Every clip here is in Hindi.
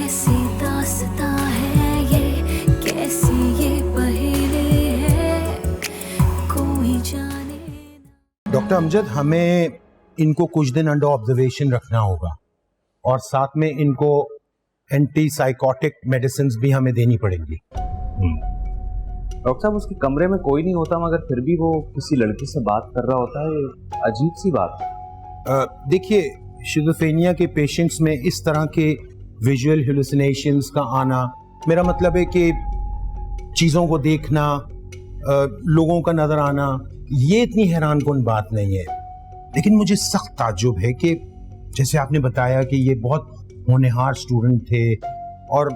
कैसी दास्तां है ये, कैसी ये पहेली है, कोई जाने। डॉक्टर अमजद, हमें इनको कुछ दिन अंडर ऑब्जर्वेशन रखना होगा और साथ में इनको एंटी साइकोटिक मेडिसिन भी हमें देनी पड़ेंगी। डॉक्टर साहब, उसके कमरे में कोई नहीं होता मगर फिर भी वो किसी लड़की से बात कर रहा होता है, अजीब सी बात है। देखिए, शिज़ोफ्रेनिया के पेशेंट्स में इस तरह के विजुअल हेलुसिनेशंस का आना, मेरा मतलब है कि चीज़ों को देखना, लोगों का नजर आना, ये इतनी हैरान कुन बात नहीं है। लेकिन मुझे सख्त ताज्जुब है कि जैसे आपने बताया कि ये बहुत होनहार स्टूडेंट थे और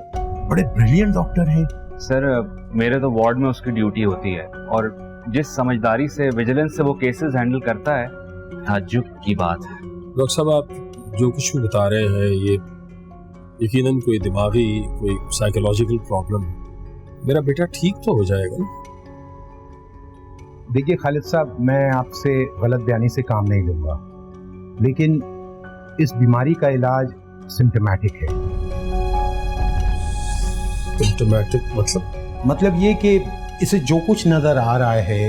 बड़े ब्रिलियंट डॉक्टर हैं। सर, मेरे तो वार्ड में उसकी ड्यूटी होती है और जिस समझदारी से विजिलेंस से वो केसेस हैंडल करता है, ताज्जुब की बात है। डॉक्टर साहब, आप जो कुछ भी बता रहे हैं ये यकीनन कोई दिमागी, कोई साइकोलॉजिकल प्रॉब्लम है। मेरा बेटा ठीक तो हो जाएगा ना? देखिए खालिद साहब, मैं आपसे गलत बयानी से काम नहीं लूँगा, लेकिन इस बीमारी का इलाज सिम्टोमेटिक है। सिम्टोमेटिक मतलब ये कि इसे जो कुछ नज़र आ रहा है,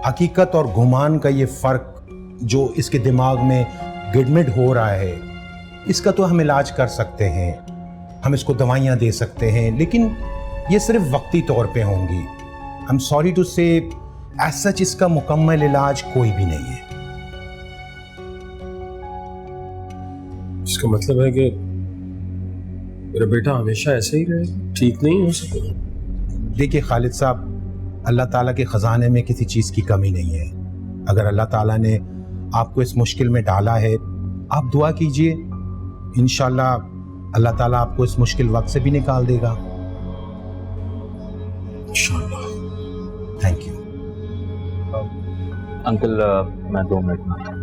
हकीकत और गुमान का ये फ़र्क जो इसके दिमाग में गिडमिड हो रहा है, इसका तो हम इलाज कर सकते हैं, हम इसको दवाइयाँ दे सकते हैं, लेकिन ये सिर्फ वक्ती तौर पे होंगी। आई एम सॉरी टू से, एज सच इसका मुकम्मल इलाज कोई भी नहीं है। इसका मतलब है कि मेरा बेटा हमेशा ऐसे ही रहेगा, ठीक नहीं हो सकेगा? देखिए खालिद साहब, अल्लाह ताला के ख़जाने में किसी चीज़ की कमी नहीं है। अगर अल्लाह ताला ने आपको इस मुश्किल में डाला है, आप दुआ कीजिए, इंशाल्लाह अल्लाह ताला आपको इस मुश्किल वक्त से भी निकाल देगा। इंशाल्लाह। थैंक यू अंकल, मैं 2 मिनट में आता हूँ।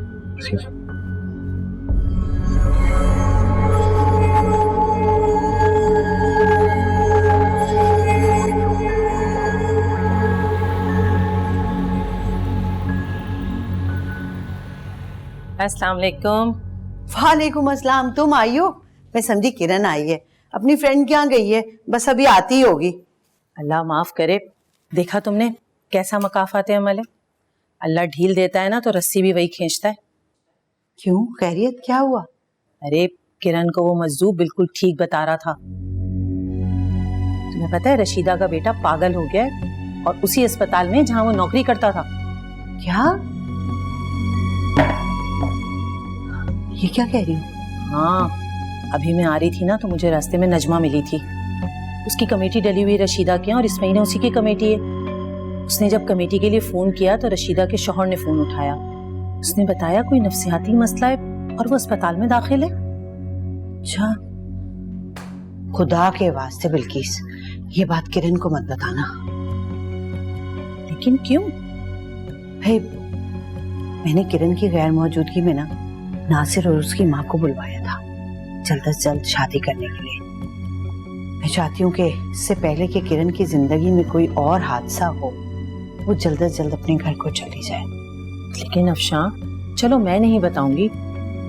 अस्सलाम वालेकुम। वालेकुम अस्सलाम। तुम आई हो? मैं समझी किरण आई है। अपनी फ्रेंड क्या गई है, बस अभी आती ही होगी। अल्लाह माफ करे, देखा तुमने कैसा मकाफात अमल है। अल्लाह ढील देता है ना तो रस्सी भी वही खींचता है। क्यों, खैरियत क्या हुआ? अरे किरण को वो मजदूर बिल्कुल ठीक बता रहा था। तुम्हें पता है रशीदा का बेटा पागल हो गया है और उसी अस्पताल में जहाँ वो नौकरी करता था। क्या? ये क्या कह रही हो? हाँ, अभी मैं आ रही थी ना तो मुझे रास्ते में नजमा मिली थी। उसकी कमेटी डली हुई रशीदा की और इस महीने उसी की कमेटी है। उसने जब कमेटी के लिए फोन किया तो रशीदा के शौहर ने फोन उठाया। उसने बताया कोई नफ्सियाती मसला है और वो अस्पताल में दाखिल है। अच्छा, खुदा के वास्ते बिल्किस, ये बात किरण को मत बताना। लेकिन क्यों? भाई, मैंने किरण की गैर मौजूदगी में ना नासिर और उसकी माँ को बुलवाया था जल्द से जल्द शादी करने के लिए। मैं चाहती हूँ कि इससे पहले कि किरण की जिंदगी में कोई और हादसा हो, वो जल्द से जल्द अपने घर को चली जाए। लेकिन अफशा, चलो मैं नहीं बताऊंगी,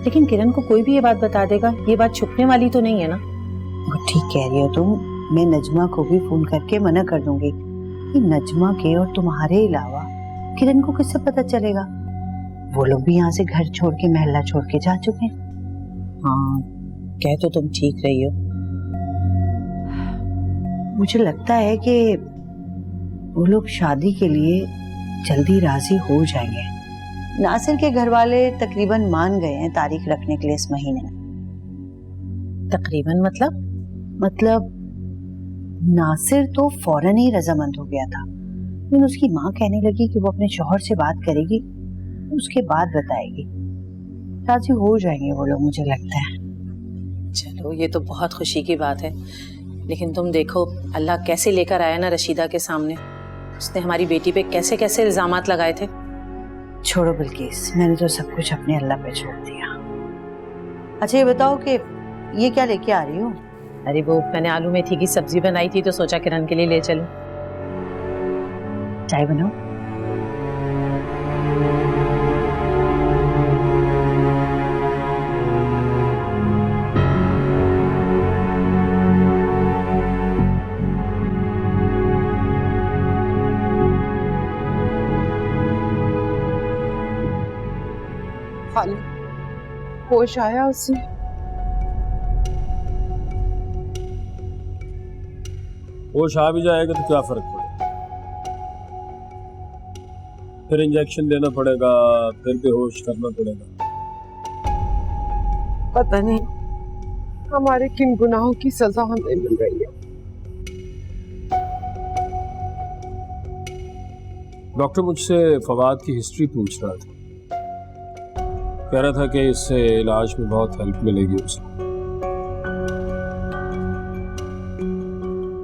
लेकिन किरण को कोई भी ये बात बता देगा, ये बात छुपने वाली तो नहीं है ना। वो ठीक कह रही हो तुम। मैं नजमा को भी फोन करके मना कर दूंगी कि नजमा के और तुम्हारे अलावा किरण को किससे पता चलेगा? वो लोग भी यहाँ से घर छोड़ के, महल्ला छोड़ के जा चुके हैं। हाँ, कह तो तुम ठीक रही हो। मुझे लगता है कि वो लोग शादी के लिए जल्दी राजी हो जाएंगे। नासिर के घर वाले तकरीबन मान गए हैं तारीख रखने के लिए इस महीने में। तकरीबन मतलब नासिर तो फौरन ही रजामंद हो गया था, लेकिन उसकी माँ कहने लगी कि वो अपने शौहर से बात करेगी, उसके बाद बताएगी। राजी हो जाएंगे वो लोग, मुझे लगता है। चलो, ये तो बहुत खुशी की बात है। लेकिन तुम देखो अल्लाह कैसे लेकर आया ना रशीदा के सामने। उसने हमारी बेटी पे कैसे कैसे इल्जामात लगाए थे। छोड़ो बिल्किस, मैंने तो सब कुछ अपने अल्लाह पे छोड़ दिया। अच्छा ये बताओ कि ये क्या लेके आ रही हो? अरे वो मैंने आलू मेथी की सब्जी बनाई थी तो सोचा किरण के लिए ले चलूं। चाय बनाओ। होश आया उसे। होश आ भी जाएगा तो क्या फर्क पड़ेगा, फिर इंजेक्शन देना पड़ेगा, फिर बेहोश करना पड़ेगा। पता नहीं हमारे किन गुनाहों की सजा हमें मिल रही है। डॉक्टर मुझसे फवाद की हिस्ट्री पूछ रहा था, कह रहा था कि इससे इलाज में बहुत हेल्प मिलेगी उसे।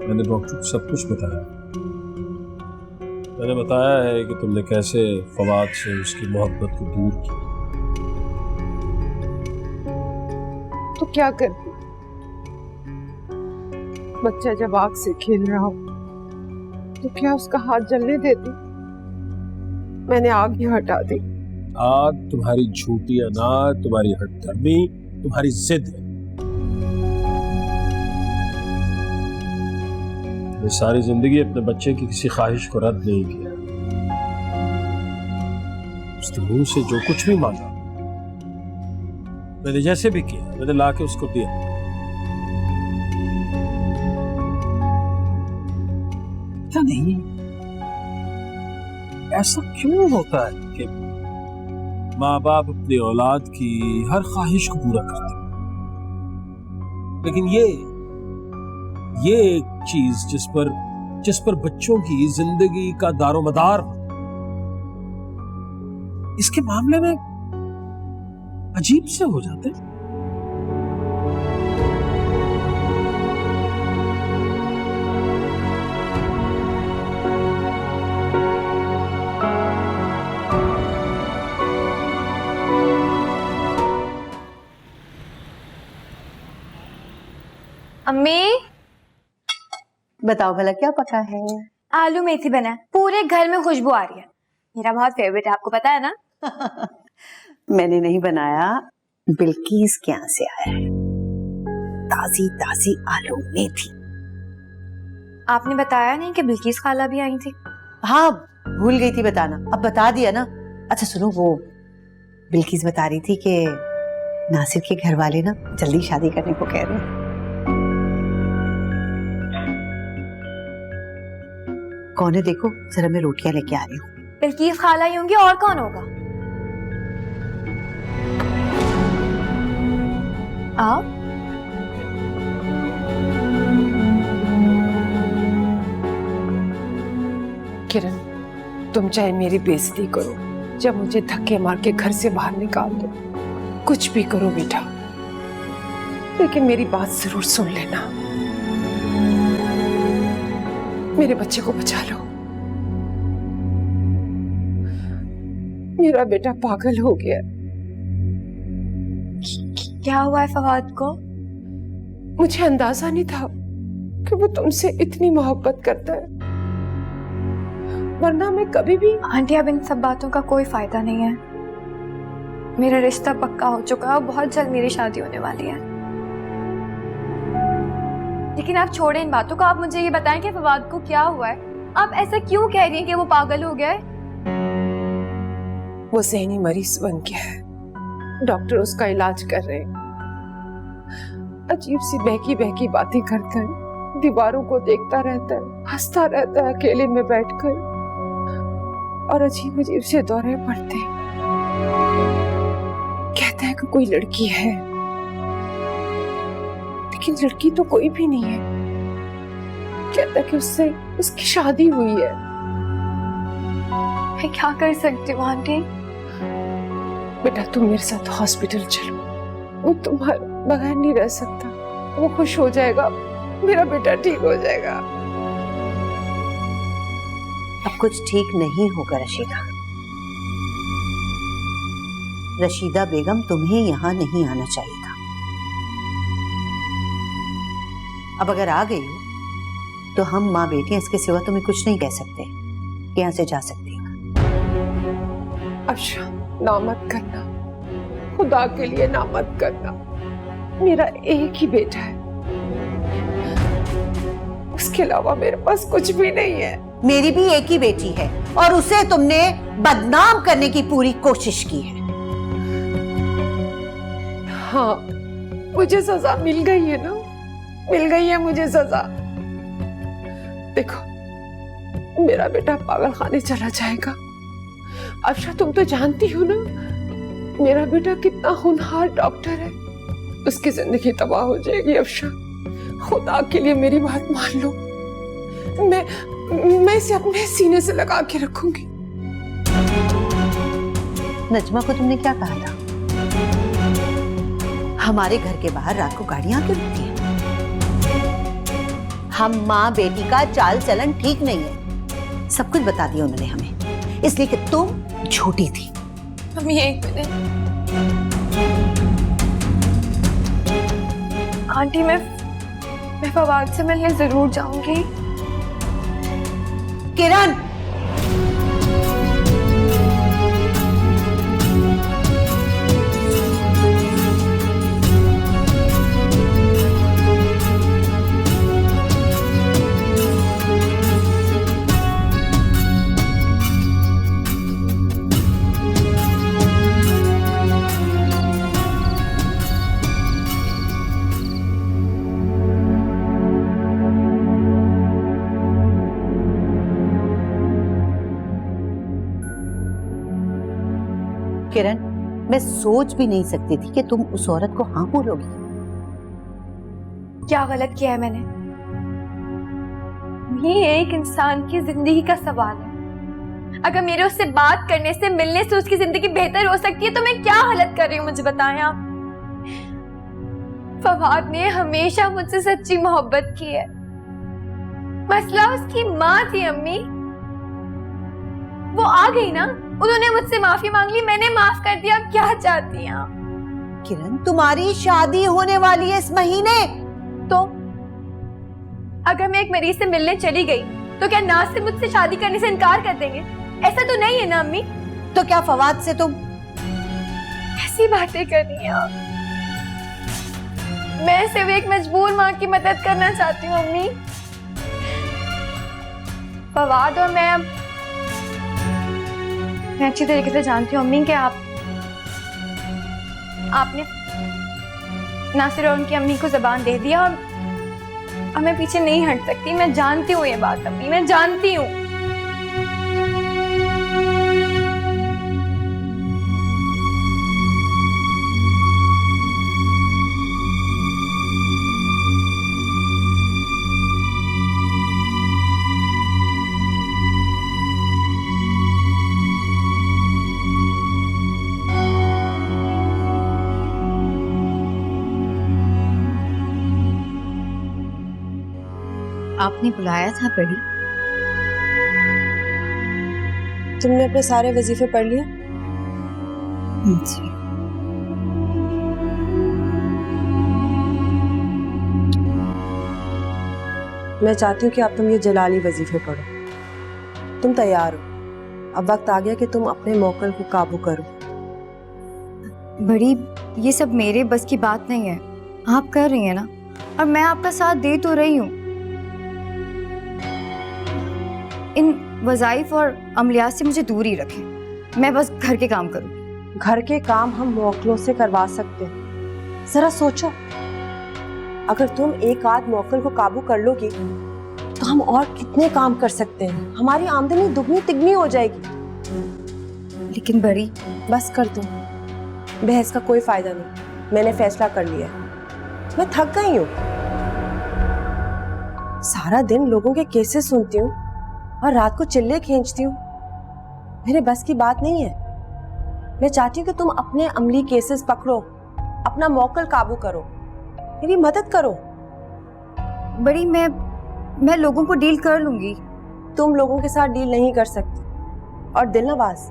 मैंने डॉक्टर को सब कुछ बताया। मैंने बताया है कि तुमने कैसे फवाद से उसकी मोहब्बत को दूर किया। तो क्या करती, बच्चा जब आग से खेल रहा हो तो क्या उसका हाथ जलने देती? मैंने आग ही हटा दी। आग तुम्हारी झूठी अनाज, तुम्हारी हठधर्मी, तुम्हारी जिद है। मैं सारी जिंदगी अपने बच्चे की किसी ख्वाहिश को रद्द नहीं किया। उसके मुंह से जो कुछ भी मांगा मैंने जैसे भी किया, मैंने लाके उसको दिया। पता नहीं ऐसा क्यों होता है कि माँ बाप अपनी औलाद की हर ख्वाहिश को पूरा करते हैं, लेकिन ये एक चीज जिस पर बच्चों की जिंदगी का दारोमदार हो, इसके मामले में अजीब से हो जाते हैं। अम्मी बताओ भला क्या पका है? आलू मेथी बना है, पूरे घर में खुशबू आ रही है। मेरा बहुत फेवरेट है, आपको पता है ना। मैंने नहीं बनाया, बिल्किस के यहाँ से आया है। ताजी ताजी आलू मेथी। आपने बताया नहीं कि बिल्किस खाला भी आई थी। हाँ भूल गई थी बताना, अब बता दिया ना। अच्छा सुनो, वो बिल्किस बता रही थी कि नासिर के घर वाले ना जल्दी शादी करने को कह रहे हैं। कौन है देखो जरा, मैं रोटियां लेके आ रही हूँ। बिल्किस खाला ही होंगी, और कौन होगा? आप किरण, तुम चाहे मेरी बेइज्जती करो, जब मुझे धक्के मार के घर से बाहर निकाल दो, कुछ भी करो बेटा, लेकिन मेरी बात जरूर सुन लेना। मेरे बच्चे को बचा लो। मेरा बेटा पागल हो गया। क्या हुआ है फवाद को? मुझे अंदाजा नहीं था कि वो तुमसे इतनी मोहब्बत करता है, वरना मैं कभी भी। आंटी अब इन सब बातों का कोई फायदा नहीं है। मेरा रिश्ता पक्का हो चुका है और बहुत जल्द मेरी शादी होने वाली है। लेकिन आप छोड़ें इन बातों को, आप मुझे ये बताएं कि फवाद को क्या हुआ है। आप ऐसा क्यों कह रही हैं कि वो पागल हो गया है? वो ज़हनी मरीज बन गया है, डॉक्टर उसका इलाज कर रहे हैं। अजीब सी बहकी बहकी बातें करता है, दीवारों को देखता रहता है, हंसता रहता है अकेले में बैठकर, और अजीब अजीब से दौरे पड़ते हैं। कहता है कि कोई लड़की है, लेकिन लड़की तो कोई भी नहीं है। कहता है कि उससे उसकी शादी हुई है। मैं क्या कर सकती हूँ आंटी? बेटा तुम मेरे साथ हॉस्पिटल चलो, वो तुम्हारे बगैर नहीं रह सकता। वो खुश हो जाएगा, मेरा बेटा ठीक हो जाएगा। अब कुछ ठीक नहीं होगा रशीदा। रशीदा बेगम, तुम्हें यहाँ नहीं आना चाहिए था। अब अगर आ गई हो तो हम माँ बेटियां, इसके सिवा तुम्हें कुछ नहीं कह सकते। यहाँ से जा सकती हो। अच्छा ना मत करना, खुदा के लिए ना मत करना। मेरा एक ही बेटा है, उसके अलावा मेरे पास कुछ भी नहीं है। मेरी भी एक ही बेटी है और उसे तुमने बदनाम करने की पूरी कोशिश की है। हाँ, मुझे सजा मिल गई है ना, मिल गई है मुझे सजा। देखो मेरा बेटा पागल खाने चला जाएगा। अफशा तुम तो जानती हो ना मेरा बेटा कितना होनहार डॉक्टर है, उसकी जिंदगी तबाह हो जाएगी। अफशा खुदा के लिए मेरी बात मान लो, मैं इसे अपने सीने से लगा के रखूंगी। नजमा को तुमने क्या कहा था? हमारे घर के बाहर रात को गाड़ियां क्यों रुकती हैं? हम माँ बेटी का चाल चलन ठीक नहीं है, सब कुछ बता दिया उन्होंने हमें, इसलिए कि तुम झूठी थी। मम्मी एक मिनट। आंटी मैं फवाद से मिलने जरूर जाऊंगी। किरण, किरण, मैं सोच भी नहीं सकती थी कि तुम उस औरत को हाँ बोलोगी। क्या गलत किया है मैंने? ये एक इंसान की जिंदगी का सवाल है। अगर मेरे उससे बात करने से, मिलने से उसकी जिंदगी बेहतर हो सकती है तो मैं क्या गलत कर रही हूँ, मुझे बताएं आप। फवाद ने हमेशा मुझसे सच्ची मोहब्बत की है। मसला उसकी माँ थी अम्मी, वो आ गई ना, उन्होंने मुझसे माफी मांग ली, मैंने माफ कर दिया। क्या चाहती हैं आप? किरण, तुम्हारी शादी होने वाली है इस महीने। तो अगर मैं एक मरीज से मिलने चली गई तो क्या नासिर मुझसे शादी करने से इनकार कर देंगे? ऐसा तो नहीं है ना अम्मी? तो क्या फवाद से तुम ऐसी बातें कर रही हैं आप? मैं सिर्फ एक मजबूर माँ की मदद करना चाहती हूँ अम्मी। फवाद और मैं अच्छी तरीके से जानती हूँ अम्मी कि आपने नासिर और उनकी अम्मी को ज़बान दे दिया और मैं पीछे नहीं हट सकती। मैं जानती हूँ ये बात अम्मी, मैं जानती हूँ। आपने बुलाया था पढ़ी? तुमने अपने सारे वजीफे पढ़ लिए? जी। मैं चाहती हूँ कि अब तुम ये जलाली वजीफे पढ़ो। तुम तैयार हो? अब वक्त आ गया कि तुम अपने मौकल को काबू करो। बड़ी, ये सब मेरे बस की बात नहीं है। आप कर रही हैं ना, और मैं आपका साथ दे तो रही हूँ। इन वज़ाइफ और अमलियात से मुझे दूर ही रखें। मैं बस घर के काम करूँ। घर के काम हम मौकलों से करवा सकते हैं। जरा सोचो, अगर तुम एक आध मौकल को काबू कर लोगी तो हम और कितने काम कर सकते हैं। हमारी आमदनी दुगनी तिगनी हो जाएगी। लेकिन बड़ी, बस कर दो, बहस का कोई फायदा नहीं। मैंने फैसला कर लिया है। मैं थक गई हूँ। सारा दिन लोगों के केसेस सुनती हूँ और रात को चिल्ले खींचती हूँ। मेरे बस की बात नहीं है। मैं चाहती हूँ कि तुम अपने अमली केसेस पकड़ो, अपना मौकल काबू करो, मेरी मदद करो। बड़ी, मैं लोगों को डील कर लूंगी। तुम लोगों के साथ डील नहीं कर सकती। और दिलनवाज,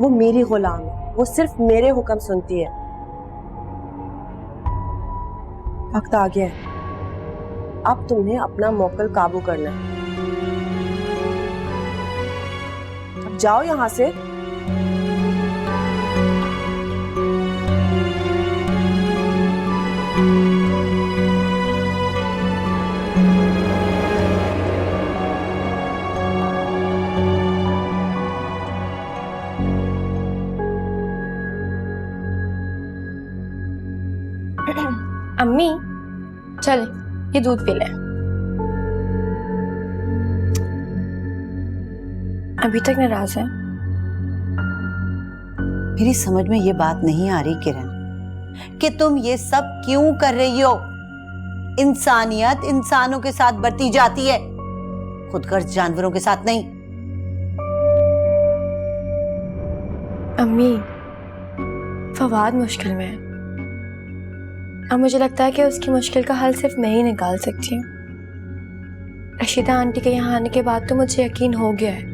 वो मेरी गुलाम है, वो सिर्फ मेरे हुक्म सुनती है। वक्त आ गया है, अब तुम्हें अपना मौकल काबू करना है। अब जाओ यहां से। चले ये दूध पी ले। अभी तक नाराज है? मेरी समझ में ये बात नहीं आ रही किरण कि तुम ये सब क्यों कर रही हो। इंसानियत इंसानों के साथ बरती जाती है, खुदगर्ज जानवरों के साथ नहीं। अम्मी, फवाद मुश्किल में है। अब मुझे लगता है कि उसकी मुश्किल का हल सिर्फ मैं ही निकाल सकती हूँ। रशीदा आंटी के यहाँ आने के बाद तो मुझे यकीन हो गया है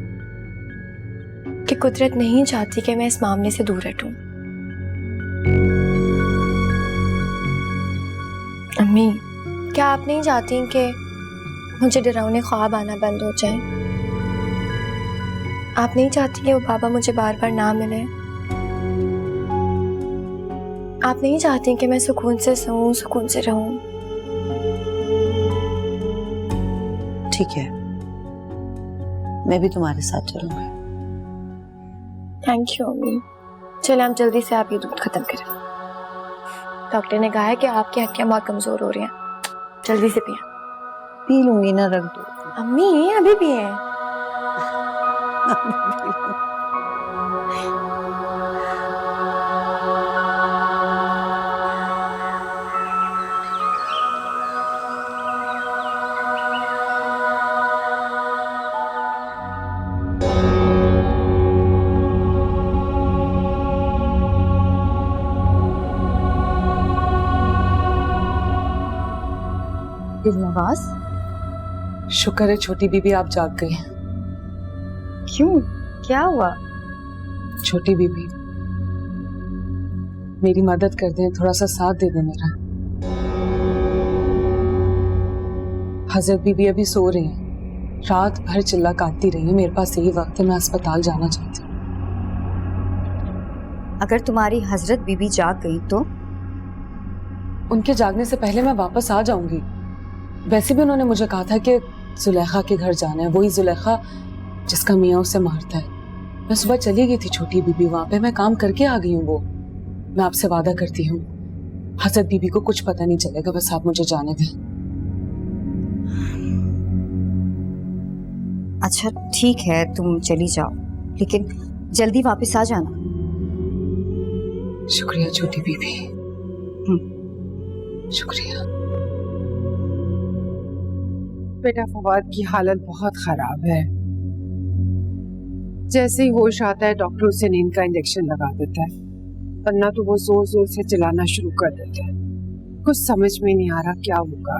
कि कुदरत नहीं चाहती कि मैं इस मामले से दूर हटूं। अम्मी, क्या आप नहीं चाहती कि मुझे डरावने ख्वाब आना बंद हो जाए? आप नहीं चाहती कि वो बाबा मुझे बार बार ना मिले? आप नहीं चाहती कि मैं सुकून से सोऊं, सुकून से रहूं? ठीक है, मैं भी तुम्हारे साथ चलूंगी। थैंक यू अम्मी। चलो हम जल्दी से आप ये दूध खत्म करें। डॉक्टर ने कहा है कि आपकी हड्डियां बहुत कमजोर हो रही हैं, जल्दी से पिए। पी लूंगी ना, रख दो। अम्मी अभी पिए। दिलनवाज, शुक्र है छोटी बीबी आप जाग गई। क्यों, क्या हुआ? छोटी बीबी मेरी मदद कर दें, थोड़ा सा साथ दे दें मेरा। हजरत बीबी अभी सो रही हैं, रात भर चिल्ला काटती रही है। मेरे पास यही वक्त है, मैं अस्पताल जाना चाहती हूँ। अगर तुम्हारी हजरत बीबी जाग गई तो? उनके जागने से पहले मैं वापस आ जाऊंगी। वैसे भी उन्होंने मुझे कहा था कि जुलेखा के घर जाना है, वही जुलेखा जिसका मियाँ उसे मारता है। मैं सुबह चली गई थी छोटी बीबी, वहां पे मैं काम करके आ गई हूँ। वो मैं आपसे वादा करती हूँ हजरत बीबी को कुछ पता नहीं चलेगा, बस आप मुझे जाने दें। अच्छा ठीक है, तुम चली जाओ, लेकिन जल्दी वापस आ जाना। शुक्रिया छोटी बीबी, शुक्रिया। बेटा फवाद की हालत बहुत खराब है। जैसे ही होश आता है डॉक्टर उसे नींद का इंजेक्शन लगा देता है, वरना तो वो जोर जोर से चिल्लाना शुरू कर देता है। कुछ समझ में नहीं आ रहा क्या होगा।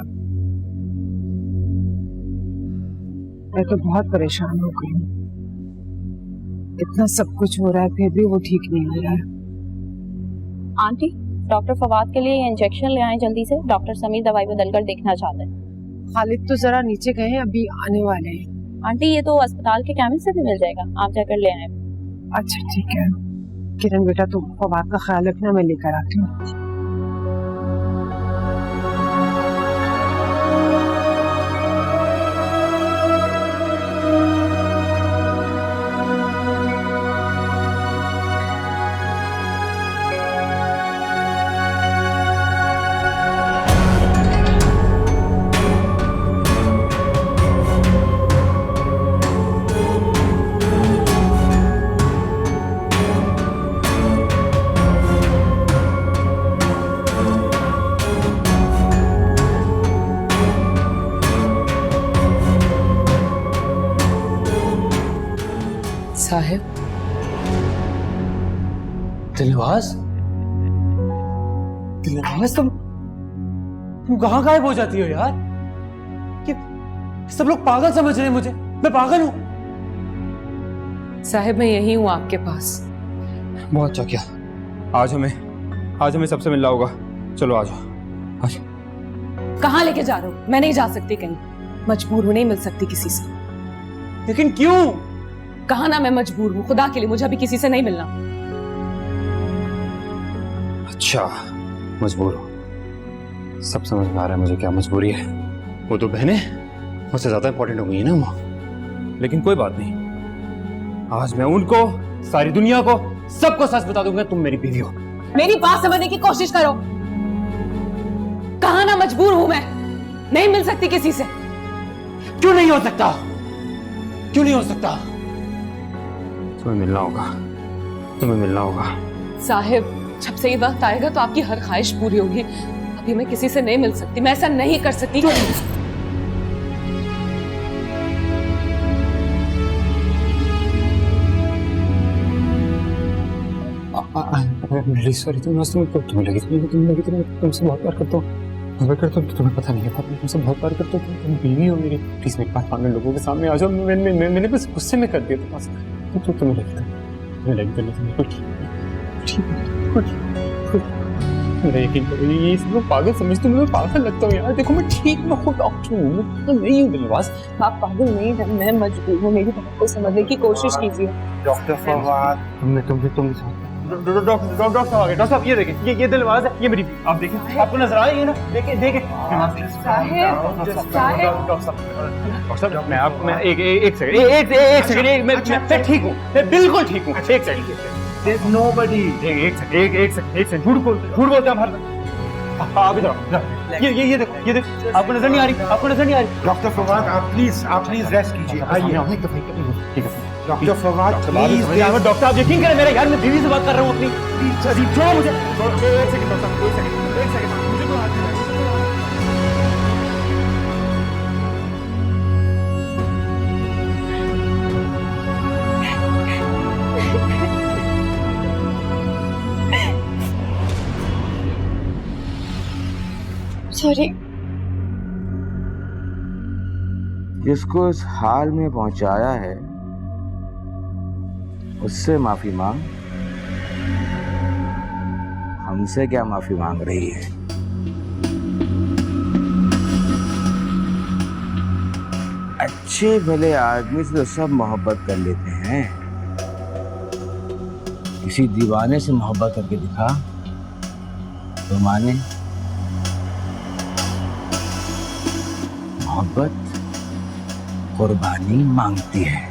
मैं तो बहुत परेशान हो गई हूँ। इतना सब कुछ हो रहा है फिर भी वो ठीक नहीं हो रहा है। आंटी, डॉक्टर फवाद के लिए ये इंजेक्शन ले आए जल्दी से। डॉक्टर समीर दवाई बदलकर देखना चाहते हैं। खालिद तो जरा नीचे गए हैं, अभी आने वाले हैं। आंटी ये तो अस्पताल के केमिस्ट से भी मिल जाएगा, आप जाकर ले आए। अच्छा ठीक है। किरण बेटा तुम फवाद का ख्याल रखना, मैं लेकर आती हूँ। साहिब, दिलनवाज, दिलनवाज तुम कहाँ गायब हो जाती हो यार? कि सब लोग पागल समझ रहे हैं मुझे, मैं पागल हूँ? साहिब मैं यही हूँ आपके पास। बहुत अच्छा किया, आज हमें सबसे मिलना होगा। चलो आ जाओ। कहाँ लेके जा रहे हो? मैं नहीं जा सकती कहीं, मजबूर हूँ, नहीं मिल सकती किसी से। लेकिन क्यों? कहा ना मैं मजबूर हूँ, खुदा के लिए मुझे अभी किसी से नहीं मिलना। अच्छा मजबूर हो, सब समझ में आ रहा है मुझे क्या मजबूरी है। वो तो बहनें मुझसे ज्यादा इंपॉर्टेंट हो गई है ना वो। लेकिन कोई बात नहीं, आज मैं उनको, सारी दुनिया को, सबको सच बता दूंगा तुम मेरी बीवी हो। मेरी बात समझने की कोशिश करो। कहा ना मजबूर हूं मैं। नहीं मिल सकती किसी से। क्यों नहीं हो सकता? क्यों नहीं हो सकता? तुम्हें मिलना होगा, तुम्हें मिलना होगा। साहिब, जब से ये वक्त आएगा तो आपकी हर ख्वाहिश पूरी होगी। अभी मैं किसी से नहीं मिल सकती, मैं ऐसा नहीं कर सकती। रियली सॉरी, तुम्हें लगी तुमसे बहुत प्यार करता हूँ, तुम्हें पता नहीं है, तुमसे बहुत प्यार करता हूँ, तुम बीवी हो मेरी। प्लीज मेरी बात मानो, लोगों के सामने आ जाओ। मैंने बस गुस्से में कर दिया तो तुम्हें लगी मेरा यकीन करो, ये सब लोग पागल समझते हो, मैं पागल लगता हूँ यार। देखो मैं ठीक, मैं खुद डॉक्टर हूँ, मैं तो नहीं हूँ दिलवास। आप पागल नहीं हैं, मैं मजबूर हूँ, मेरी बात को समझने की कोशिश कीजिए। डॉक्टर फवाद, डॉक्टर साहब ये देखिए, ये दिलवास है, ये मेरी, आप देखिए, आपको नजर आ रही है ना? देखिए साहब, मैं एक सेकंड, मैं ठीक हूँ, मैं बिल्कुल ठीक हूँ। एक सेकंड, There's nobody. एक सेकंड, झूठ बोलते हैं हम हर। आप इधर, ये देखो, आपको नजर नहीं आ रही, डॉक्टर फवाद, आप प्लीज रेस्ट कीजिए। आइए ठीक है डॉक्टर फवाद, प्लीज। डॉक्टर आप यकीन करें, मेरे यार मैं बीवी से बात कर रहा हूँ अपनी। छोड़ो मुझे, एक सेकंड डॉक्टर साहब, एक सेकंड मुझे कोई हाथ नहीं। सॉरी। जिसको इस हाल में पहुंचाया है उससे माफी मांग, हमसे क्या माफी मांग रही है? अच्छे भले आदमी से तो सब मोहब्बत कर लेते हैं, किसी दीवाने से मोहब्बत करके दिखा तो माने। मोहब्बत कुर्बानी मांगती है।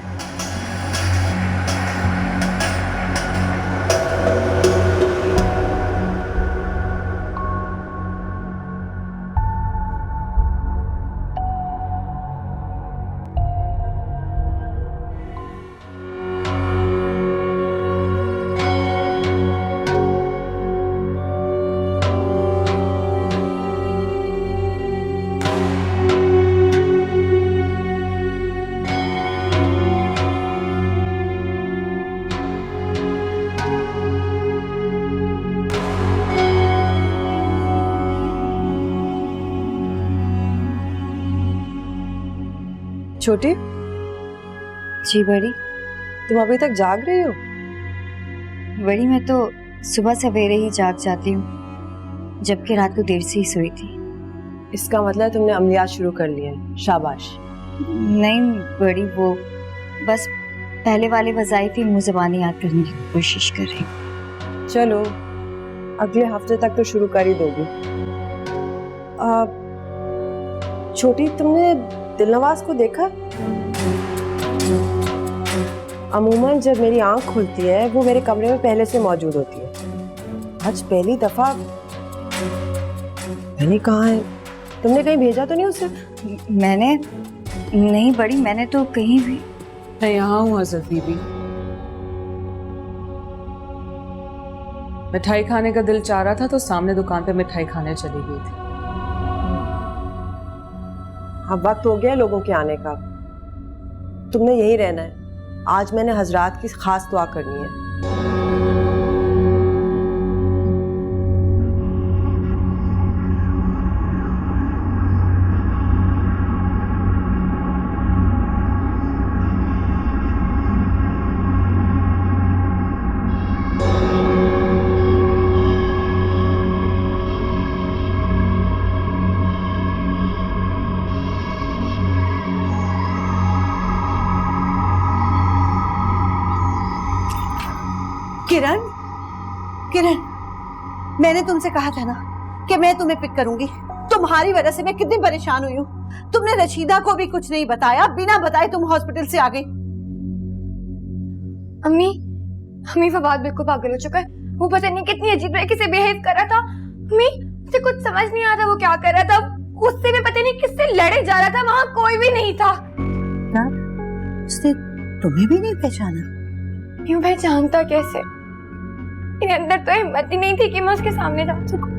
छोटी, जी बड़ी। तुम अभी तक जाग रही हो? बड़ी मैं तो सुबह सवेरे ही जाग जाती हूँ, जबकि रात को देर से ही सोई थी। इसका मतलब तुमने अमलियात शुरू कर लिया है, शाबाश। नहीं बड़ी, वो बस पहले वाले वज़ाइफ ही मुँह ज़बानी याद करने की कोशिश कर रही हूँ। चलो अगले हफ्ते तक तो शुरू कर ही दोगी। छोटी, तुमने दिलनवाज को देखा? अमूमन जब मेरी आंख खुलती है वो मेरे कमरे में पहले से मौजूद होती है। आज पहली दफा। मैंने कहा है, तुमने कहीं भेजा तो नहीं उसे? मैंने नहीं बड़ी, मैंने तो कहीं भी। मैं यहाँ हूँ हज़रत बीबी। मिठाई खाने का दिल चाह रहा था तो सामने दुकान पे मिठाई खाने चली गई थी। अब वक्त हो गया लोगों के आने का, तुमने यही रहना है। आज मैंने हजरात की खास दुआ करनी है। किरण, किरण, मैंने तुमसे कहा था ना कि मैं तुम्हें पिक करूंगी। तुम्हारी वजह से मैं कितनी परेशान हुई हूँ। तुमने रशीदा को भी कुछ नहीं बताया, बिना बताए तुम हॉस्पिटल से आ गई। अम्मी फवाद बिल्कुल पागल हो चुका है। वो पता नहीं कितनी अजीब तरीके से बिहेव कर रहा था। अम्मी मुझे कुछ समझ नहीं आ रहा वो क्या कर रहा था। उससे भी पता नहीं किससे लड़े जा रहा था, वहां कोई भी नहीं था। उसने तुम्हें भी नहीं पहचाना? क्यों पहचानता कैसे? मेरे अंदर तो हिम्मत ही नहीं थी कि मैं उसके सामने जा सकूं,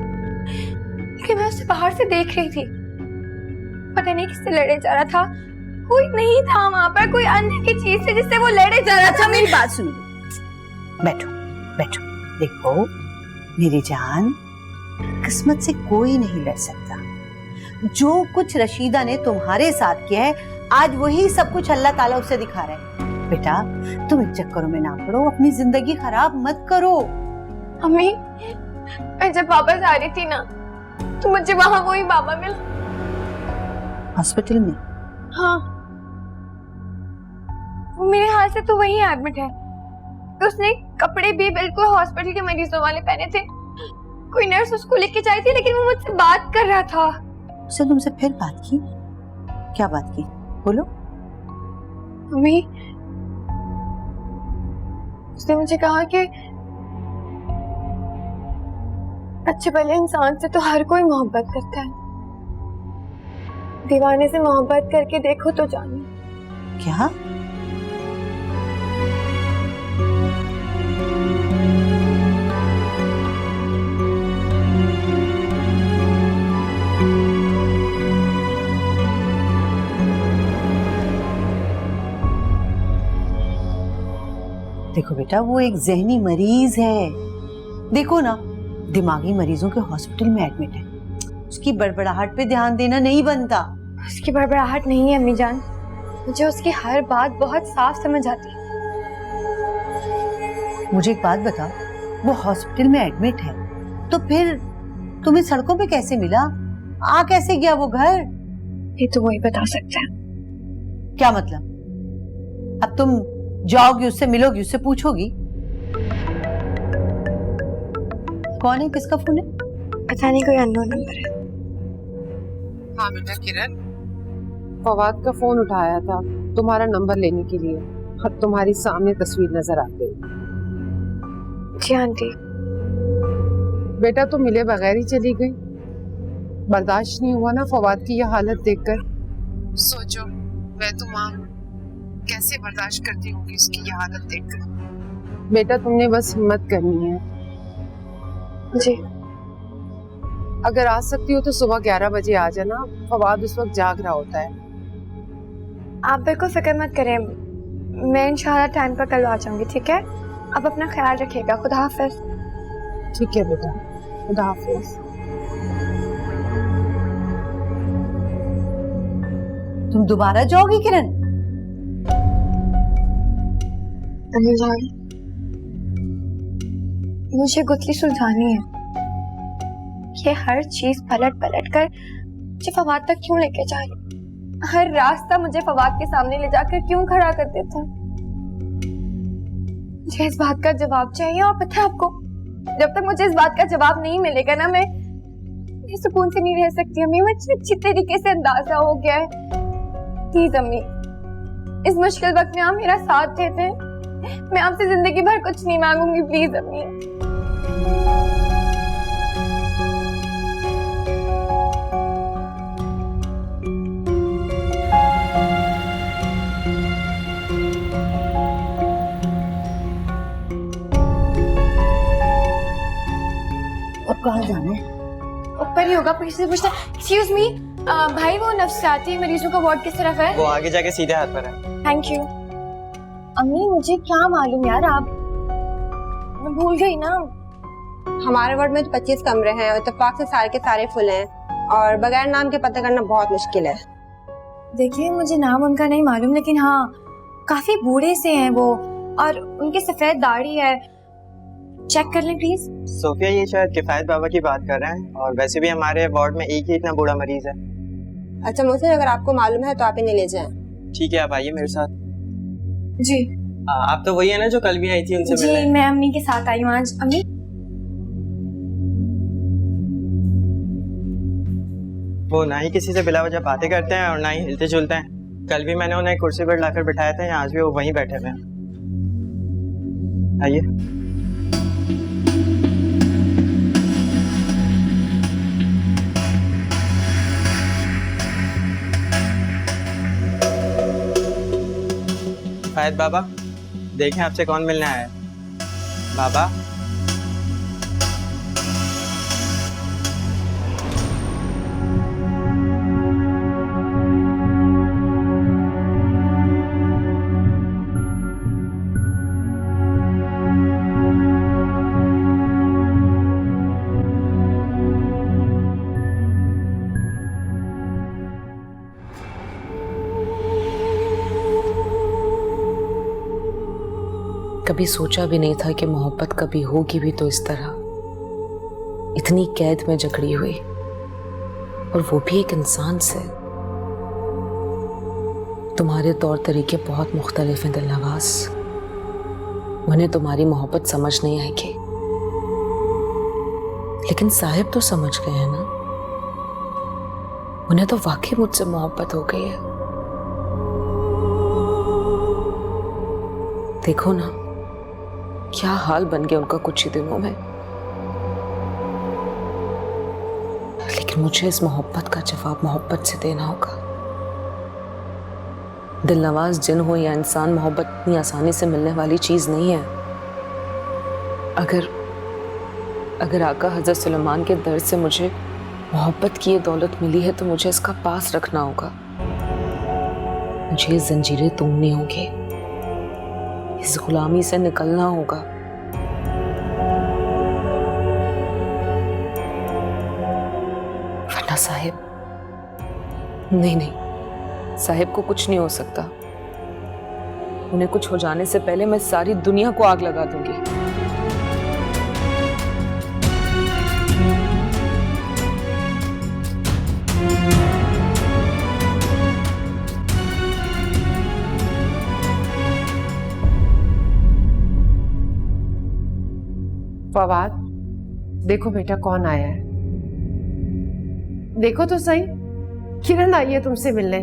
क्योंकि मैं उसे बाहर से देख रही थी। पता नहीं किससे लड़े जा रहा था, कोई नहीं था वहां पर, कोई अन्य की चीज से जिससे वो लड़े जा रहा था। मेरी बात सुनो, बैठो बैठो। देखो मेरी जान, किस्मत से कोई नहीं लड़ सकता। जो कुछ रशीदा ने तुम्हारे साथ किया है, आज वही सब कुछ अल्लाह ताला उसे दिखा रहा है। बेटा तुम इन चक्करों में ना पड़ो, अपनी जिंदगी खराब मत करो। अम्मी, मैं जब वापस आ रही थी ना, तो मुझे वहां वही बाबा मिला। हॉस्पिटल में? हाँ, वो मेरे हाथ से तो वही एडमिट है। उसने कपड़े भी बिल्कुल हॉस्पिटल के मरीजों वाले पहने थे। कोई नर्स उसको लेके जाई थी, लेकिन वो मुझसे बात कर रहा था। उसने तुमसे फिर बात की? क्या बात की, बोलो। मम्मी, उसने मुझे कहा कि अच्छे भले इंसान से तो हर कोई मोहब्बत करता है, दीवाने से मोहब्बत करके देखो तो जाने। क्या? देखो बेटा, वो एक जहनी मरीज है। देखो ना, दिमागी मरीजों के हॉस्पिटल में एडमिट है। उसकी बड़बड़ाहट पे ध्यान देना नहीं बनता। उसकी बड़बड़ाहट नहीं है अम्मी जान, मुझे उसकी हर बात बहुत साफ समझ आती है। मुझे एक बात बता, वो हॉस्पिटल में एडमिट है तो फिर तुम्हें सड़कों पे कैसे मिला? आ कैसे गया वो घर? ये तो वही बता सकता है। क्या मतलब? अब तुम जाओगी, उससे मिलोगी, उससे पूछोगी कौन है, किसका फोन है? पता नहीं, कोई अननोन नंबर है। हाँ बेटा किरण, फवाद का फोन उठाया था तुम्हारा नंबर लेने के लिए, और तुम्हारी सामने तस्वीर नजर आ गई। जी आंटी। बेटा तुम मिले बगैर ही चली गई। बर्दाश्त नहीं हुआ ना फवाद की यह हालत देखकर? सोचो मैं तो मां कैसे बर्दाश्त करती होंगी उसकी यह हालत देखकर। बेटा तुमने बस हिम्मत करनी है। जी। अगर आ सकती हो तो सुबह 11 बजे आ जाना, फवाद उस वक्त जाग रहा होता है। आप बिल्कुल फिक्र मत करें, मैं इंशाल्लाह टाइम पर कल आ जाऊंगी, ठीक है? आप अपना ख्याल रखिएगा। खुदा हाफिज। ठीक है बेटा, खुदा हाफिज। तुम दोबारा जाओगी किरण? अम्मी जान, मुझे गुत्थी सुलझानी है। ये हर चीज पलट पलट कर मुझे फवाद तक क्यों लेके जा रही? हर रास्ता मुझे फवाद के सामने ले जाकर क्यों खड़ा कर देता? मुझे इस बात का जवाब चाहिए, और पता है आपको, जब तक मुझे इस बात का जवाब नहीं मिलेगा ना, मैं सुकून से नहीं रह सकती। अम्मी, मुझे अच्छी तरीके से अंदाजा हो गया है। प्लीज अम्मी, इस मुश्किल वक्त में आप मेरा साथ देते हैं, मैं आपसे जिंदगी भर कुछ नहीं मांगूंगी। प्लीज अम्मी। अब कहाँ जाना है? ऊपर ही होगा, किसी से पूछना। एक्सक्यूज मी भाई, वो नफ्सियाती मरीजों का वार्ड किस तरफ है? वो आगे जाके सीधे हाथ पर है। Thank you. अम्मी, मुझे क्या मालूम यार, आप, मैं भूल गई ना। हमारे वार्ड में तो 25 कमरे हैं और इत्तेफाक से सारे के सारे फुल हैं, और बगैर नाम के पता करना बहुत मुश्किल है। देखिए, मुझे नाम उनका नहीं मालूम, लेकिन हाँ काफी बूढ़े से हैं वो, और उनकी सफेद दाढ़ी है। चेक कर लें प्लीज। सोफिया, ये शायद किफायत बाबा की बात कर रहे हैं, और वैसे भी हमारे वार्ड में एक ही इतना बूढ़ा मरीज है। अच्छा मुझे, अगर आपको मालूम है तो आप इन्हें ले जाएं। ठीक है, आप आइए मेरे साथ। जी। आप तो वही है ना जो कल भी आई थी उनसे मिलने? जी, मैं अम्मी के साथ आई हूँ आज। अम्मी, वो ना ही किसी से बिला वजह बातें करते हैं और ना ही हिलते जुलते हैं। कल भी मैंने उन्हें कुर्सी पर लाकर बिठाया था, आज भी वो वहीं बैठे हुए हैं। आइए। शायद बाबा देखें आपसे कौन मिलने आया है। बाबा कभी सोचा भी नहीं था कि मोहब्बत कभी होगी भी तो इस तरह, इतनी कैद में जकड़ी हुई, और वो भी एक इंसान से। तुम्हारे तौर तरीके बहुत मुख्तलिफ हैं दिलनवाज, उन्हें तुम्हारी मोहब्बत समझ नहीं आएगी, लेकिन साहिब तो समझ गए हैं ना, उन्हें तो वाकई मुझसे मोहब्बत हो गई है। देखो ना क्या हाल बन गया उनका कुछ ही दिनों में, लेकिन मुझे इस मोहब्बत का जवाब मोहब्बत से देना होगा। दिलनवाज जिन हो या इंसान, मोहब्बत इतनी आसानी से मिलने वाली चीज नहीं है। अगर आका हजरत सुलेमान के दर से मुझे मोहब्बत की ये दौलत मिली है तो मुझे इसका पास रखना होगा। मुझे ये जंजीरें तोड़नी होंगी, इस गुलामी से निकलना होगा। वरना साहिब, नहीं, साहिब को कुछ नहीं हो सकता। उन्हें कुछ हो जाने से पहले मैं सारी दुनिया को आग लगा दूंगी। फवाद, देखो बेटा कौन आया है। देखो तो सही, किरण आई है तुमसे मिलने।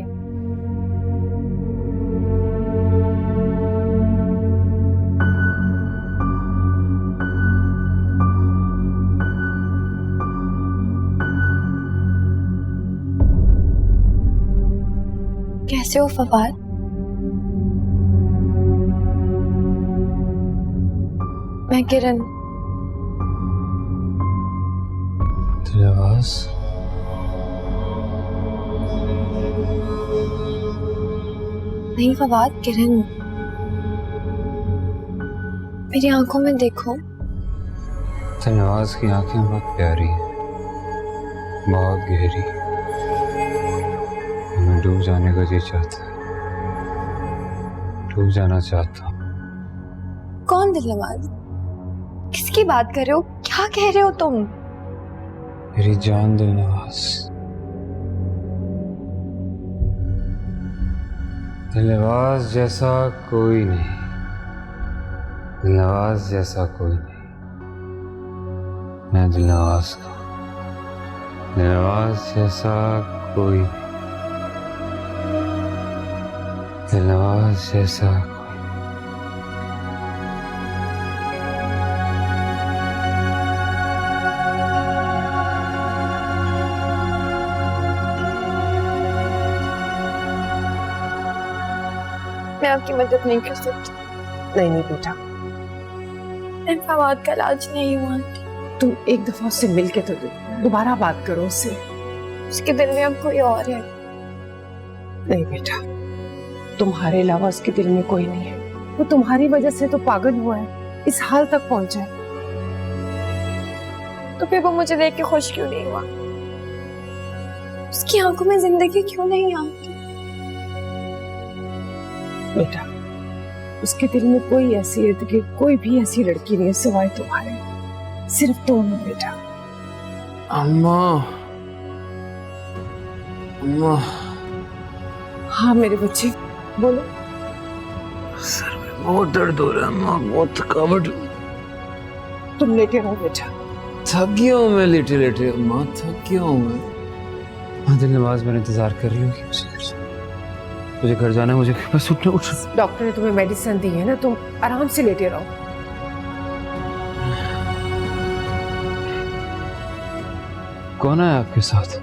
कैसे हो फवाद? मैं किरण। दिलनवाज, नहीं फवाद, किरण। मेरी आंखों में देखो। दिलनवाज की आंखें बहुत प्यारी हैं, बहुत गहरी। मैं डूब जाने का जी चाहता है, डूब जाना चाहता हूँ। कौन दिलनवाज? किसकी बात कर रहे हो? क्या कह रहे हो तुम? मेरी जान दिलनवाज, दिलनवाज जैसा कोई नहीं, दिलनवाज जैसा कोई नहीं। मैं दिलनवाज का, दिलनवाज जैसा कोई नहीं, दिलनवाज जैसा कोई। मैं आपकी मदद नहीं कर सकती। नहीं बेटा, मैं फवाद का इलाज नहीं हुआ। तुम एक दफा उससे मिल के तो दोबारा बात करो उससे। उसके दिल में अब कोई और है। नहीं बेटा, तुम्हारे अलावा उसके दिल में कोई नहीं है। वो तुम्हारी वजह से तो पागल हुआ है, इस हाल तक पहुंचा है। तो फिर वो मुझे देख के खुश क्यों नहीं हुआ? उसकी आंखों में जिंदगी क्यों नहीं आती? बेटा, उसके दिल में कोई ऐसी है कि कोई भी ऐसी लड़की नहीं है सिवाय तुम्हारे। सिर्फ तुम हो बेटा। अम्मा, अम्मा। हाँ मेरे बच्चे, बोलो। सर में बहुत दर्द हो रहा है अम्मा, बहुत थकावट। तुम लेटे रहो बेटा। थक गया हूँ मैं लेटे लेटे अम्मा, थक गया हूँ मैं। हाँ दिलनवाज, मैंने इंतजार कर रही हूँ। मुझे घर जाना है, मुझे बस उठ। डॉक्टर ने तुम्हें मेडिसिन दी है ना, तुम आराम से लेटे रहो। कौन है आपके साथ?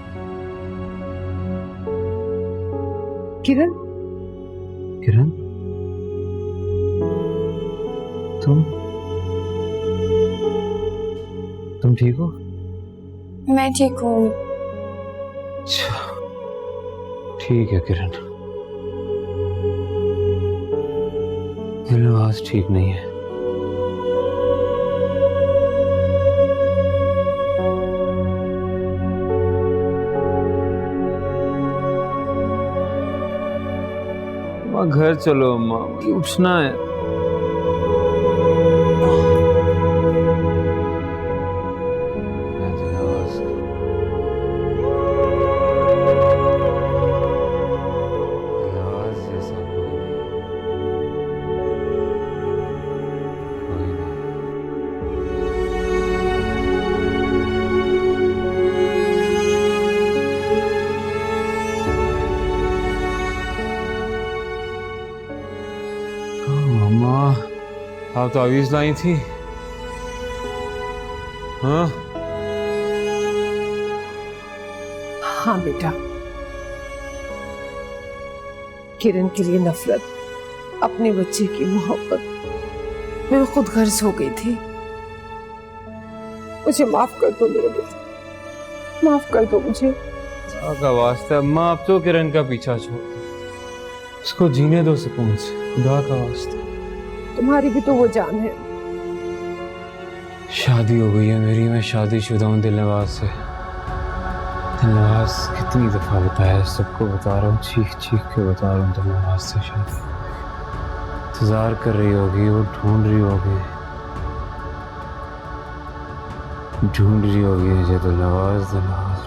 किरण। किरण? तुम ठीक हो? मैं ठीक हूँ। अच्छा ठीक है किरण, दिलनवाज ठीक नहीं है। अम्मा घर चलो, अम्मा उठना है। आप तो तावीज़ लाई थी। हाँ हाँ बेटा, किरण के लिए नफरत, अपने बच्चे की मोहब्बत मैं खुद गर्ज हो गई थी। मुझे माफ कर दो मेरे बेटे, माफ कर दो मुझे। का वास्ता अम्मा, आप तो किरण का पीछा छोड़ दो, उसको जीने दो सुकून से, खुदा का वास्ता। तुम्हारी भी तो वो जान है। शादी हो गई है मेरी, मैं शादीशुदा हूँ दिलनवाज से। दिलनवाज कितनी दफा बताया, सबको बता रहा हूँ, चीख चीख के बता रहा हूँ, दिलनवाज से शादी। इंतजार कर रही होगी, वो ढूंढ रही होगी मुझे, दिलनवाज दिलनवाज।